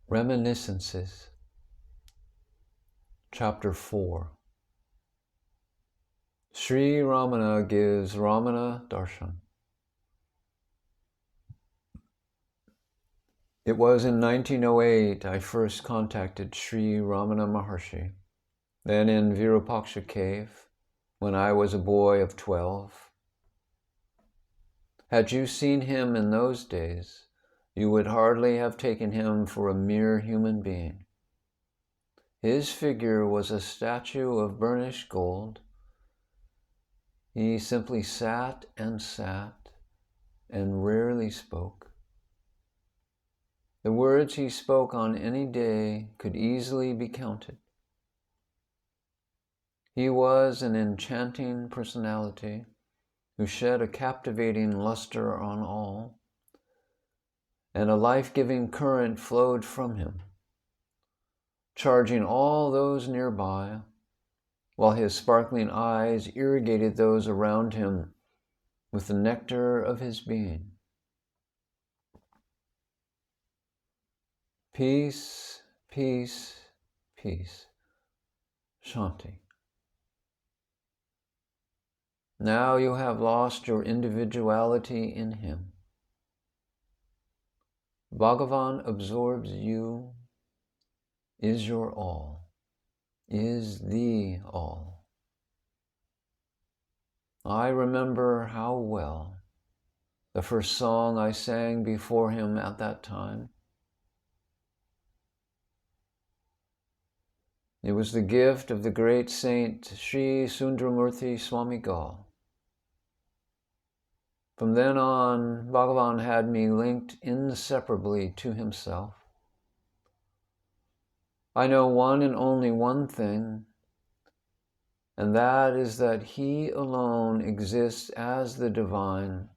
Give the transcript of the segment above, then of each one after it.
Reminiscences, Chapter-4. Sri Ramana gives Ramana Darshan. It was in 1908 I first contacted Sri Ramana Maharshi, then in Virupaksha cave, when I was a boy of 12. Had you seen him in those days, you would hardly have taken him for a mere human being. His figure was a statue of burnished gold. He simply sat and rarely spoke. The words he spoke on any day could easily be counted. He was an enchanting personality who shed a captivating luster on all, and a life-giving current flowed from him, charging all those nearby, while his sparkling eyes irrigated those around him with the nectar of his being. Peace, peace, peace. Shanti. Now you have lost your individuality in him. Bhagavan absorbs you, is your all, is the all. I remember how well the first song I sang before him at that time. It was the gift of the great saint Sri Sundaramurti Swami Gal. From then on, Bhagavan had me linked inseparably to himself. I know one and only one thing, and that is that he alone exists as the divine,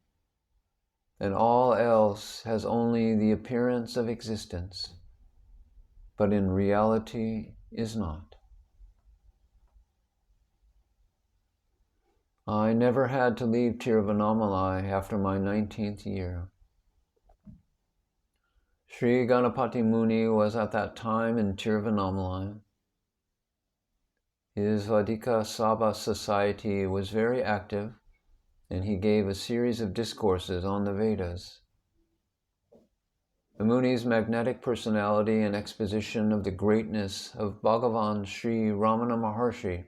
and all else has only the appearance of existence, but in reality is not. I never had to leave Tiruvannamalai after my 19th year. Sri Ganapati Muni was at that time in Tiruvannamalai. His Vadika Sabha society was very active, and he gave a series of discourses on the Vedas. The Muni's magnetic personality and exposition of the greatness of Bhagavan Sri Ramana Maharshi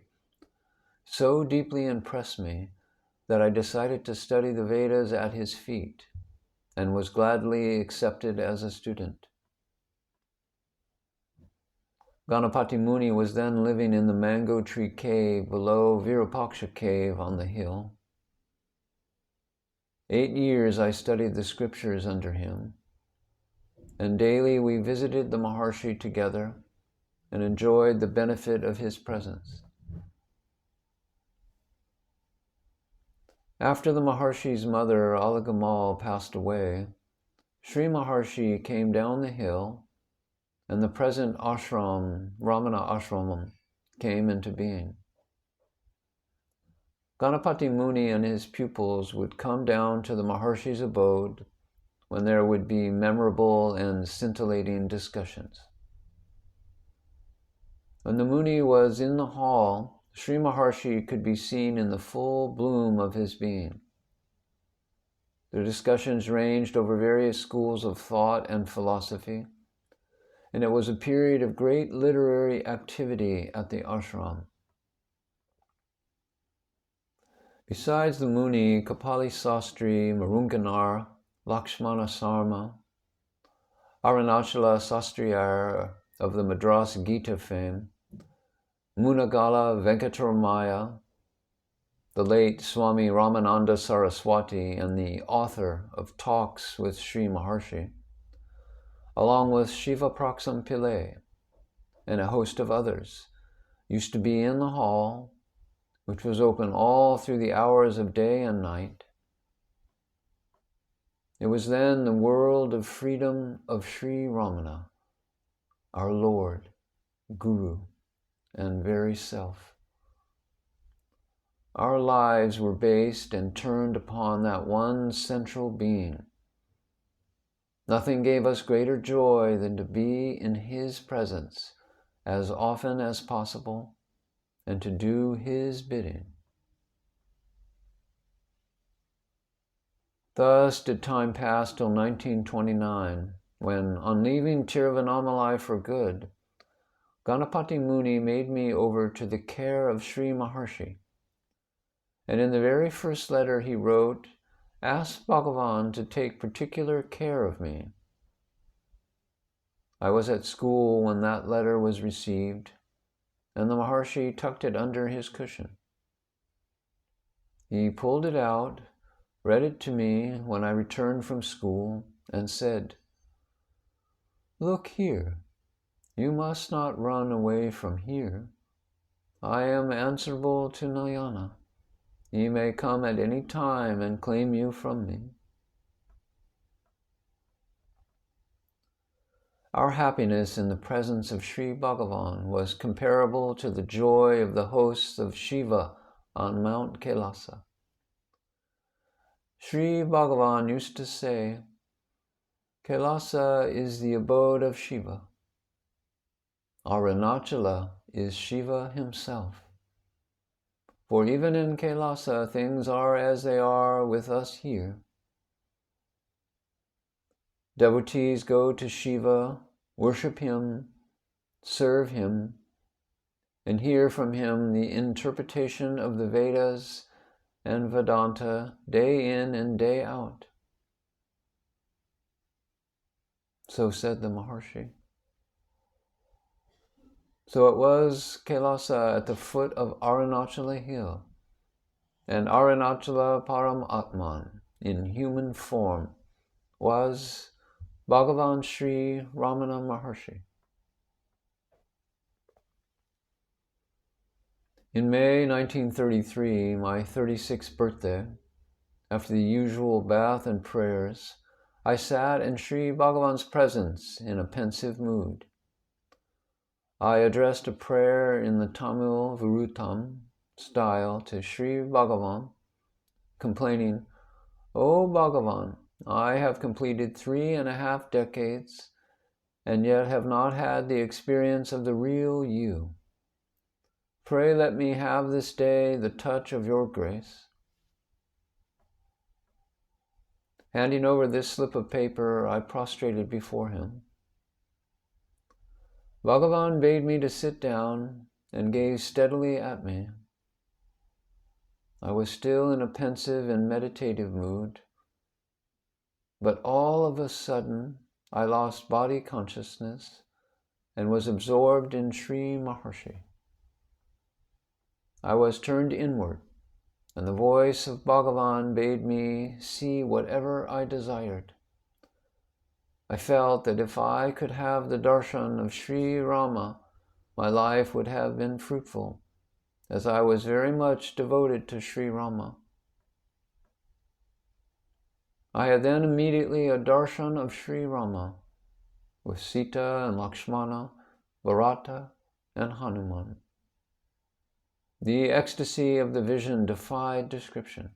so deeply impressed me that I decided to study the Vedas at his feet and was gladly accepted as a student. Ganapati Muni was then living in the mango tree cave below Virupaksha cave on the hill. 8 years I studied the scriptures under him, and daily we visited the Maharshi together and enjoyed the benefit of his presence. After the Maharshi's mother, Alagamal, passed away, Sri Maharshi came down the hill, and the present ashram, Ramana Ashramam, came into being. Ganapati Muni and his pupils would come down to the Maharshi's abode when there would be memorable and scintillating discussions. When the Muni was in the hall, Sri Maharshi could be seen in the full bloom of his being. The discussions ranged over various schools of thought and philosophy, and it was a period of great literary activity at the ashram. Besides the Muni, Kapali Sastri, Marunganar, Lakshmana Sarma, Arunachala Sastriyar of the Madras Gita fame, Munagala Venkateramaya, the late Swami Ramananda Saraswati and the author of Talks with Sri Maharshi, along with Shiva Praksam Pillai and a host of others, used to be in the hall, which was open all through the hours of day and night. It was then the world of freedom of Sri Ramana, our Lord, Guru, and very self. Our lives were based and turned upon that one central being, Nothing gave us greater joy than to be in his presence as often as possible and to do his bidding. Thus did time pass till 1929, when, on leaving Tiruvannamalai for good, Ganapati Muni made me over to the care of Sri Maharshi, and in the very first letter he wrote, asked Bhagavan to take particular care of me. I was at school when that letter was received, and the Maharshi tucked it under his cushion. He pulled it out, read it to me when I returned from school, and said, "Look here, you must not run away from here. I am answerable to Nayana. He may come at any time and claim you from me." Our happiness in the presence of Sri Bhagavan was comparable to the joy of the hosts of Shiva on Mount Kailasa. Sri Bhagavan used to say, "Kailasa is the abode of Shiva. Arunachala is Shiva himself. For even in Kailasa, things are as they are with us here. Devotees go to Shiva, worship him, serve him, and hear from him the interpretation of the Vedas and Vedanta day in and day out." So said the Maharshi. So it was Kailasa at the foot of Arunachala hill, and Arunachala Param Atman in human form was Bhagavan Sri Ramana Maharshi. In May 1933, my 36th birthday, after the usual bath and prayers, I sat in Sri Bhagavan's presence in a pensive mood. I addressed a prayer in the Tamil Virutam style to Sri Bhagavan, complaining, "O Bhagavan, I have completed 3.5 decades and yet have not had the experience of the real you. Pray let me have this day the touch of your grace." Handing over this slip of paper, I prostrated before him. Bhagavan bade me to sit down and gaze steadily at me. I was still in a pensive and meditative mood, but all of a sudden I lost body consciousness and was absorbed in Sri Maharshi. I was turned inward, and the voice of Bhagavan bade me see whatever I desired. I felt that if I could have the darshan of Sri Rama, my life would have been fruitful, as I was very much devoted to Sri Rama. I had then immediately a darshan of Sri Rama, with Sita and Lakshmana, Bharata and Hanuman. The ecstasy of the vision defied description.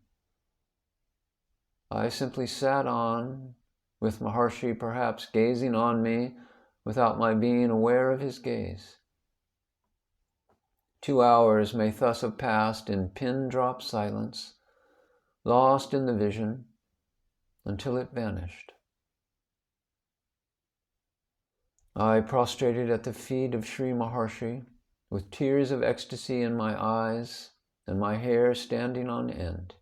I simply sat on, with Maharshi perhaps gazing on me without my being aware of his gaze. 2 hours may thus have passed in pin-drop silence, lost in the vision, until it vanished. I prostrated at the feet of Sri Maharshi, with tears of ecstasy in my eyes and my hair standing on end.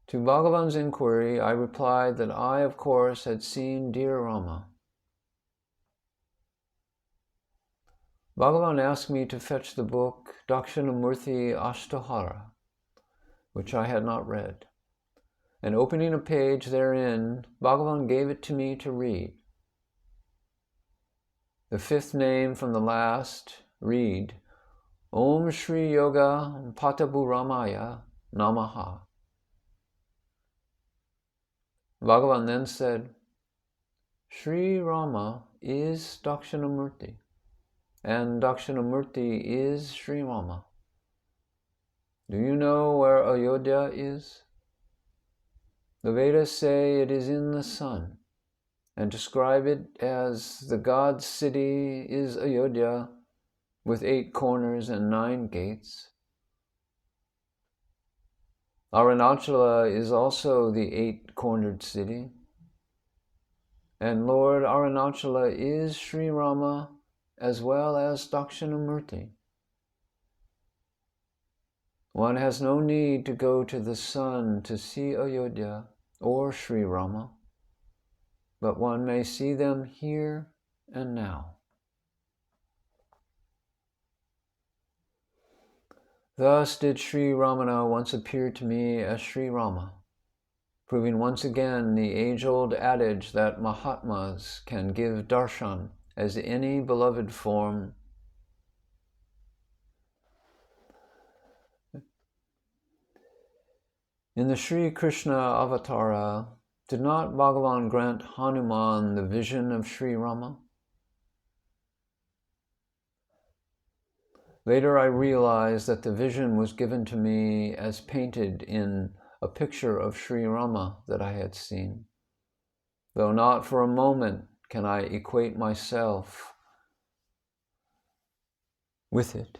To Bhagavan's inquiry, I replied that I, of course, had seen dear Rama. Bhagavan asked me to fetch the book Dakshinamurti Ashtahara, which I had not read, and opening a page therein, Bhagavan gave it to me to read. The 5th name from the last, read, Om Shri Yoga Pataburamaya Namaha. Bhagavan then said, Sri Rama is Dakshinamurti, and Dakshinamurti is Sri Rama. Do you know where Ayodhya is? The Vedas say it is in the sun and describe it as the God's city is Ayodhya with 8 corners and 9 gates. Arunachala is also the 8-cornered city. And Lord Arunachala is Sri Rama as well as Dakshinamurti. One has no need to go to the sun to see Ayodhya or Sri Rama, but one may see them here and now. Thus did Sri Ramana once appear to me as Sri Rama, proving once again the age-old adage that Mahatmas can give darshan as any beloved form. In the Sri Krishna Avatara, did not Bhagavan grant Hanuman the vision of Sri Rama? Later I realized that the vision was given to me as painted in a picture of Sri Rama that I had seen, though not for a moment can I equate myself with it.